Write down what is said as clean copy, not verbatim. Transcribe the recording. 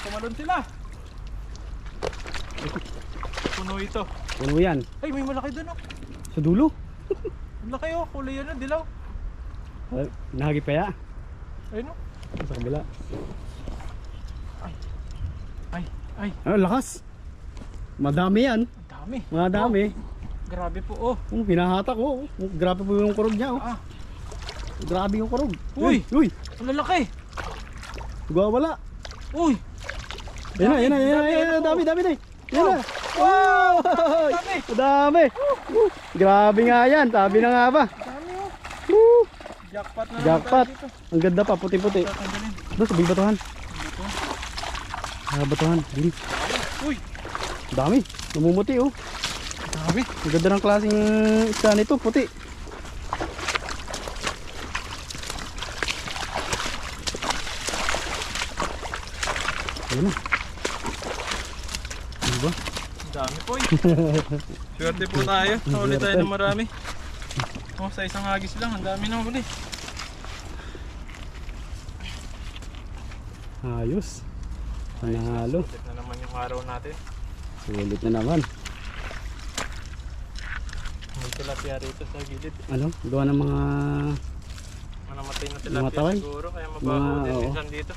Tumalon sila. Puno ito. Puno yan. Ay, may malaki doon oh. Sa dulo. Malaki oh, kulay yan, dilaw. Nahagipaya. Ayun oh. Sa kabila. Ay. Ano, lakas. Madami yan. Ang dami. Madami. Oh, grabe po oh. Hinahatak oh. Grabe po yung kurog niya oh. Ah. Grabe yung kurog. Uy! Uy! Ang lalaki. Wala. Uy! Yan na. Dami. Yan na. Wow! Dami! Dami. Grabe nga yan. Sabi na nga ba. Dami oh. Jackpot na Jackpot. naman tayo dito. Ang ganda pa. Puti-puti. Tatanggalin. Doon sa batuhan. Dito. Batuhan. Uy! Dami. Namumuti oh. Dami. Ang ganda ng klaseng isda nito. Puti. Ayun na. Ano ba? Dami po eh. Swerte po tayo. Huli tayo ng marami. Oh, sa isang hagis lang. Ang dami na huli. Ayos. Panalo. Sulit na naman yung araw natin. Sulit na naman. May tilapia rito sa gilid. Ano? Gawa ng mga Manamatay na Mga tilapia taway? siguro. Kaya mabaho din oo. minsan dito.